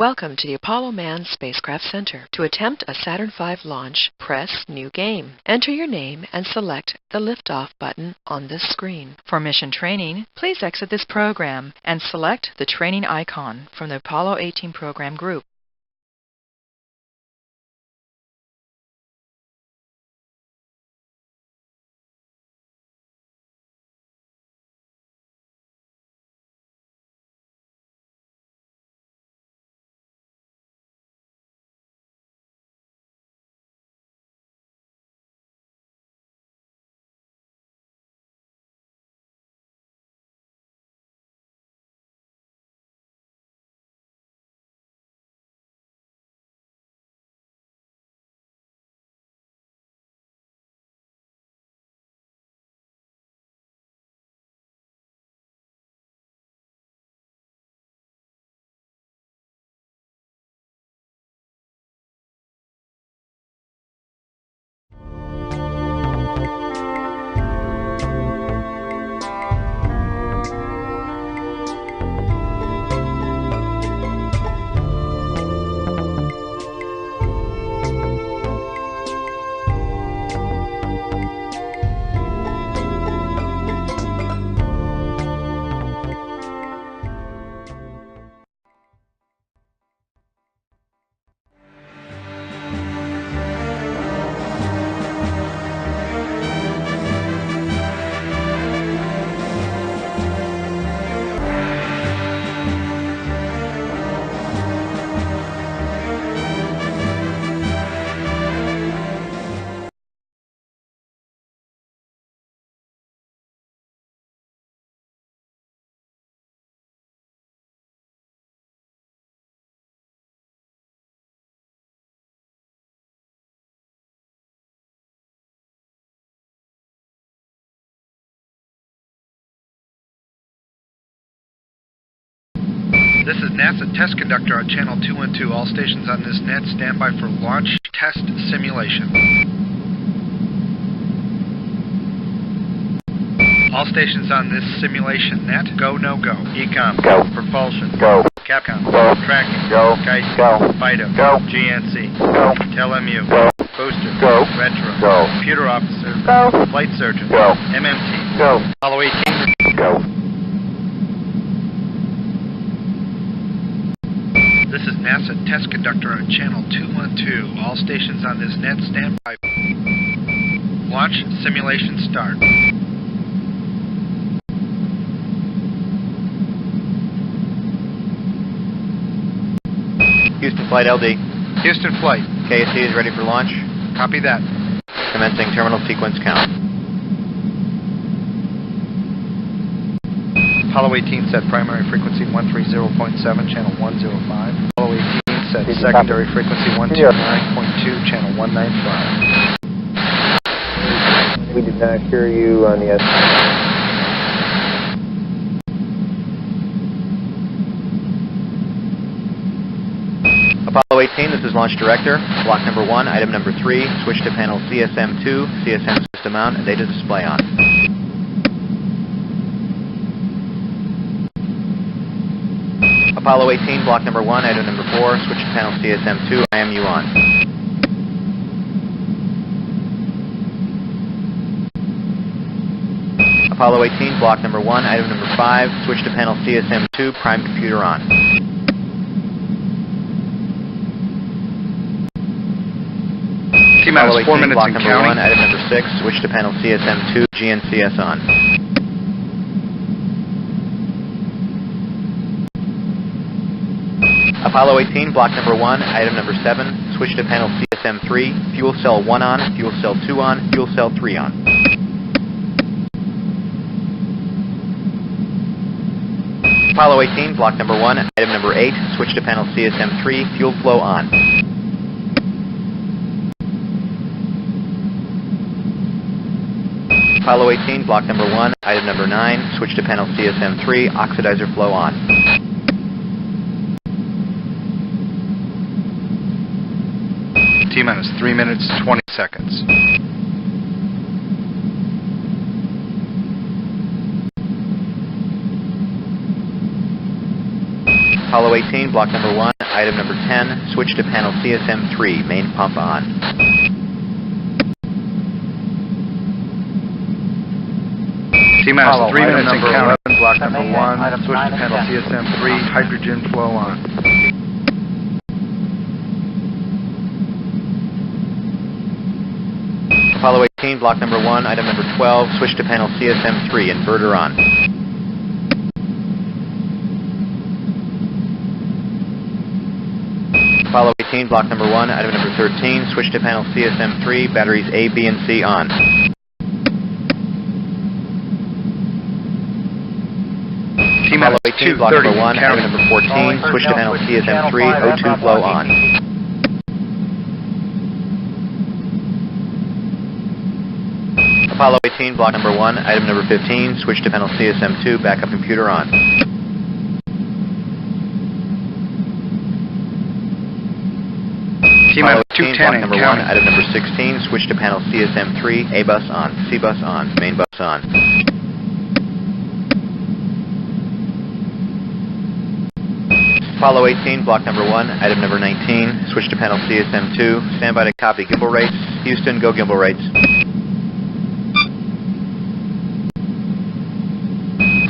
Welcome to the Apollo Manned Spacecraft Center. To attempt a Saturn V launch, press New Game. Enter your name and select the Liftoff button on this screen. For mission training, please exit this program and select the training icon from the Apollo 18 program group. This is NASA Test Conductor on Channel 212. All stations on this net stand by for launch test simulation. All stations on this simulation net, go, no, go. Ecom, go. Propulsion, go. Capcom, go. Tracking, go. Kite, go. FIDO, go. GNC, go. TeleMU, go. Booster, go. Retro, go. Computer Officer, go. Flight Surgeon, go. MMT, go. Apollo 18, go. This is NASA Test Conductor on Channel 212. All stations on this net stand by. Launch simulation start. Houston Flight LD. Houston Flight. KSC is ready for launch. Copy that. Commencing terminal sequence count. Apollo 18 set primary frequency 130.7, channel 105. Apollo 18 set secondary frequency 129.2, channel 195. We did not hear you on the S. Apollo 18, this is Launch Director. Block number 1, item number 3, switch to panel CSM2, CSM system mount, and data display on. Apollo 18, block number 1, item number 4, switch to panel CSM2, IMU on. Apollo 18, block number 1, item number 5, switch to panel CSM2, prime computer on. T-minus 4 minutes block and number counting. 1, item number 6, switch to panel CSM2, GNCS on. Apollo 18, block number 1, item number 7, switch to panel CSM3, fuel cell 1 on, fuel cell 2 on, fuel cell 3 on. Apollo 18, block number 1, item number 8, switch to panel CSM3, fuel flow on. Apollo 18, block number 1, item number 9, switch to panel CSM3, oxidizer flow on. T-minus 3 minutes, 20 seconds. Apollo 18, block number 1, item number 10, switch to panel CSM3, main pump on. T-minus 3 minutes and counting. Block number 1, switch to panel CSM3, hydrogen flow on. Apollo 18, block number 1, item number 12, switch to panel CSM3, inverter on. Apollo 18, block number 1, item number 13, switch to panel CSM3, batteries A, B, and C on. Apollo 18, block number 1, item number 14, switch to panel CSM3, O2 flow on. Apollo 18, block number 1, item number 15, switch to panel CSM2, backup computer on. Apollo 18, block number 1, item number 16, switch to panel CSM3, A bus on, C bus on, main bus on. Apollo 18, block number 1, item number 19, switch to panel CSM2, standby to copy gimbal rates. Houston, go gimbal rates.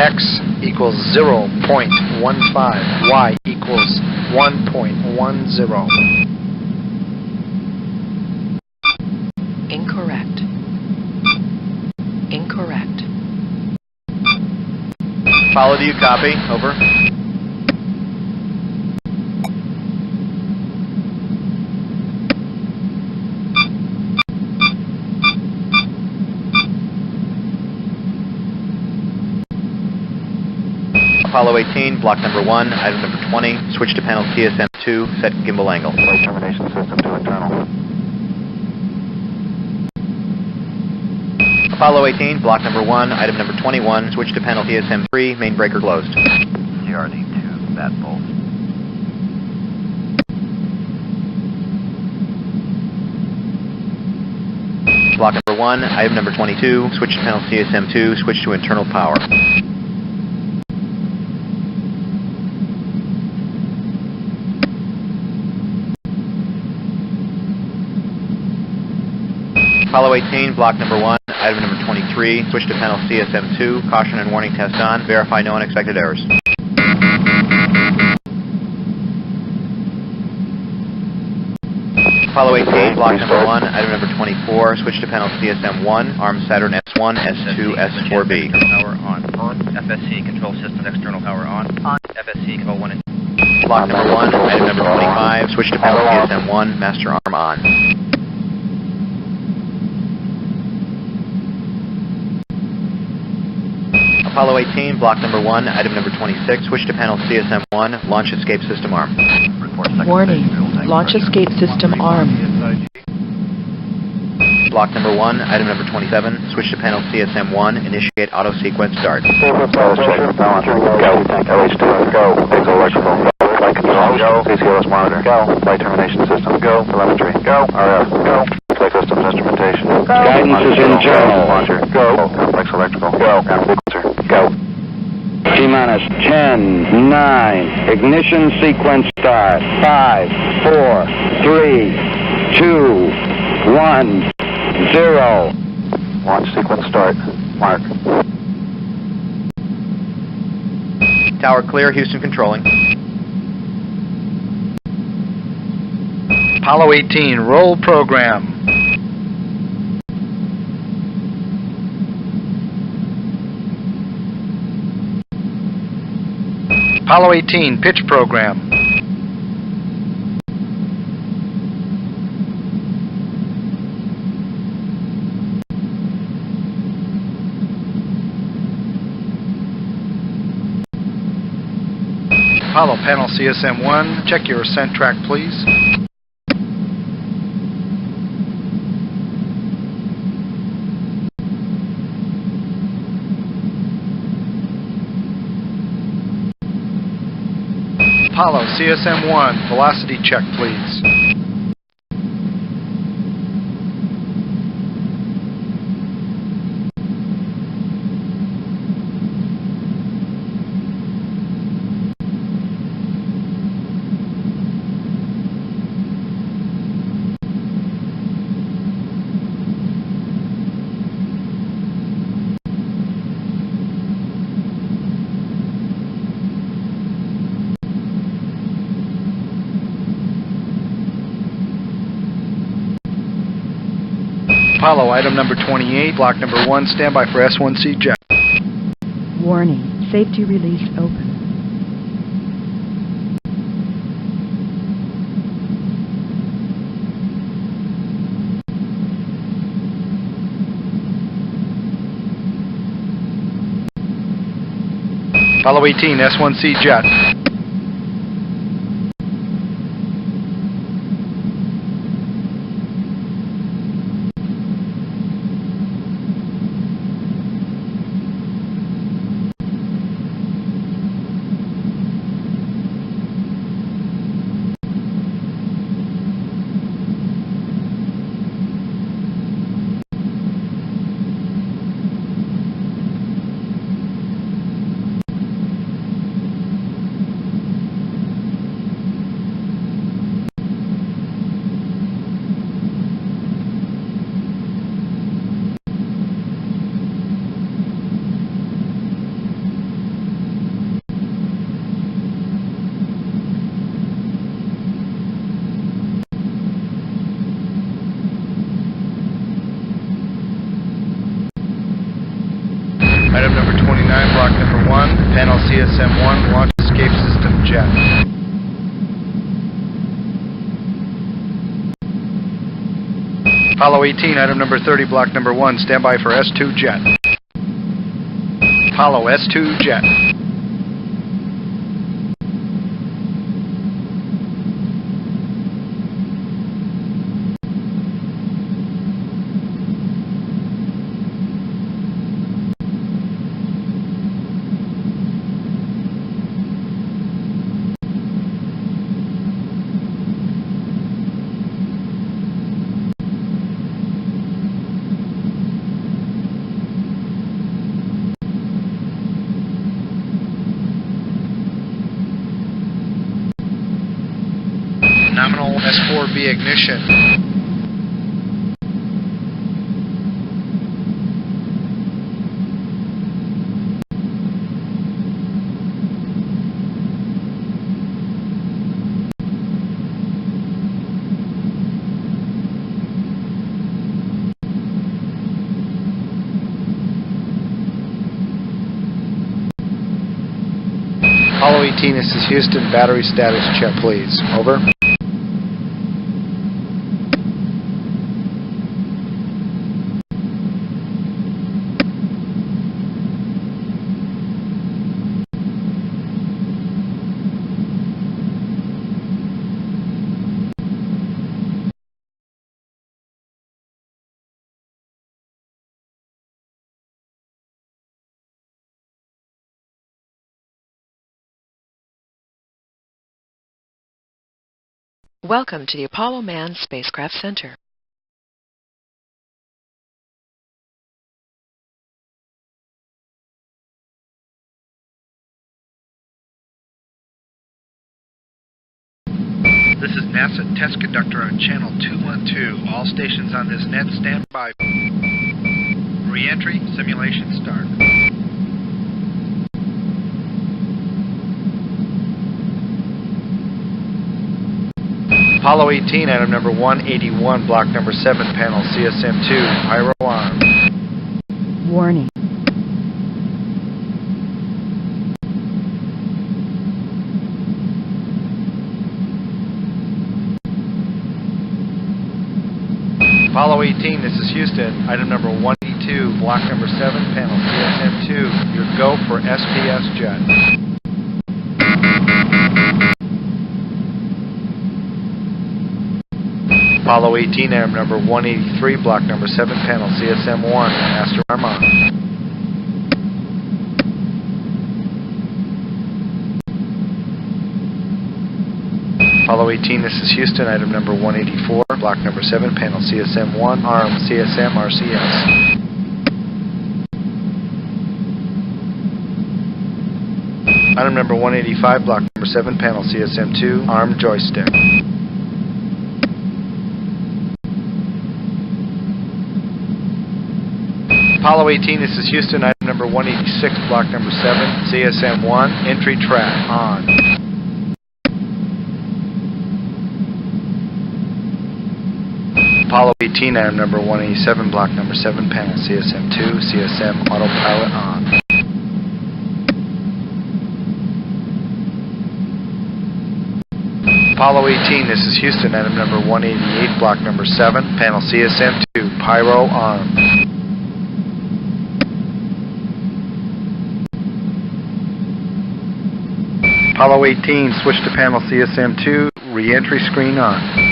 X equals 0.15, Y equals 1.10. Incorrect. Incorrect. Apollo, do you copy? Over. Apollo 18, block number 1, item number 20, switch to panel CSM2, set gimbal angle. Flight termination system to internal. Apollo 18, block number 1, item number 21, switch to panel CSM3, main breaker closed. CRD2, bat pulse. Block number 1, item number 22, switch to panel CSM2, switch to internal power. Apollo 18, block number 1, item number 23, switch to panel CSM2, caution and warning test on, verify no unexpected errors. Apollo 18, block number 1, item number 24, switch to panel CSM1, arm Saturn S1, S2, S4B. Power on. FSC control systems external power on. FSC control 1 and Block number 1, item number 25, switch to panel CSM1, master arm on. Apollo 18, block number 1, item number 26, switch to panel CSM1, launch escape system arm. Warning, launch escape system arm. Block number 1, item number 27, switch to panel CSM1, initiate auto sequence start. Go. LH2, go. Big electrical. Flight control, go. PCLS monitor, go. Flight termination system, go. Telemetry, go. RF, go. Flight systems instrumentation, go. Guidance is internal. Launcher, go. Complex electrical, go. Filter, go. T-minus 10, 9, ignition sequence start. 5, 4, 3, 2, 1, 0. Launch sequence start. Mark. Tower clear, Houston controlling. Apollo 18, roll program. Apollo 18, pitch program. Apollo panel CSM1, check your ascent track, please. Apollo CSM1, velocity check, please. Apollo, item number 28, block number 1, standby for S1C jet. Warning, safety release open. Apollo 18, S1C jet. Item number 29, block number 1, panel CSM-1, launch escape system jet. Apollo 18, item number 30, block number 1, standby for S2 jet. Apollo S2 jet. Nominal S4B ignition. Apollo 18, this is Houston. Battery status check, please. Over. Welcome to the Apollo Manned Spacecraft Center. This is NASA Test Conductor on channel 212. All stations on this net stand by. Re-entry, simulation start. Apollo 18, item number 181, block number 7, panel CSM-2, pyro on. Warning. Apollo 18, this is Houston, item number 182, block number 7, panel CSM-2, your go for SPS jet. Apollo 18, item number 183, block number 7, panel CSM-1, master arm on. Apollo 18, this is Houston, item number 184, block number 7, panel CSM-1, arm CSM RCS. Item number 185, block number 7, panel CSM-2, arm joystick. Apollo 18, this is Houston, item number 186, block number 7, CSM-1, entry track, on. Apollo 18, item number 187, block number 7, panel CSM2, CSM autopilot on. Apollo 18, this is Houston, item number 188, block number 7, panel CSM2, pyro on. Apollo 18, switch to panel CSM2, re-entry screen on.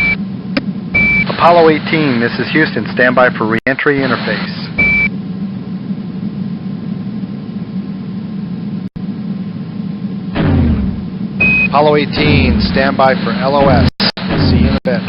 Apollo 18, this is Houston, stand by for re-entry interface. Apollo 18, stand by for LOS. We'll see you in a bit.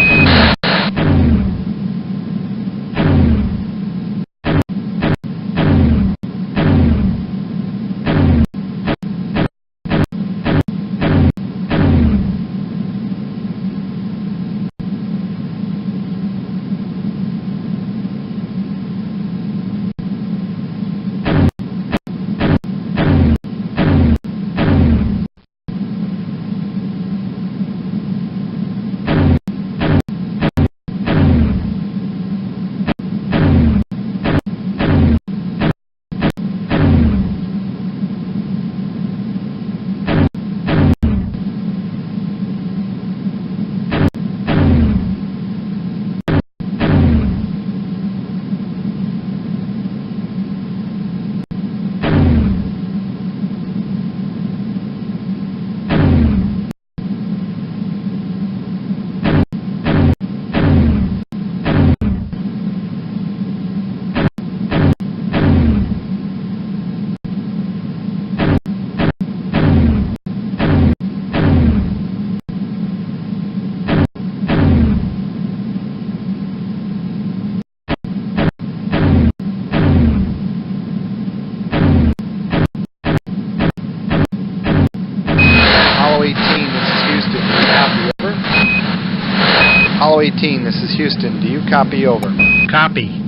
Apollo 18, this is Houston. Do you copy over? Copy.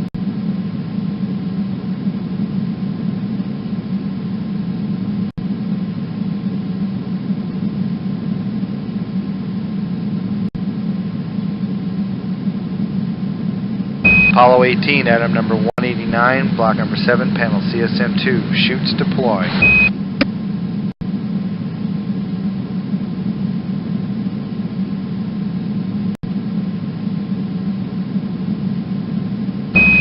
Apollo 18, item number 189, block number 7, panel CSM2, shoots deploy.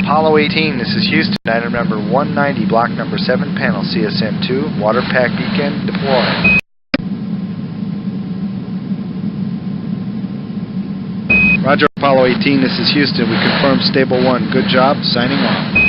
Apollo 18, this is Houston, item number 190, block number 7, panel CSM2, water pack beacon, deploy. Roger, Apollo 18, this is Houston. We confirm stable 1. Good job. Signing off.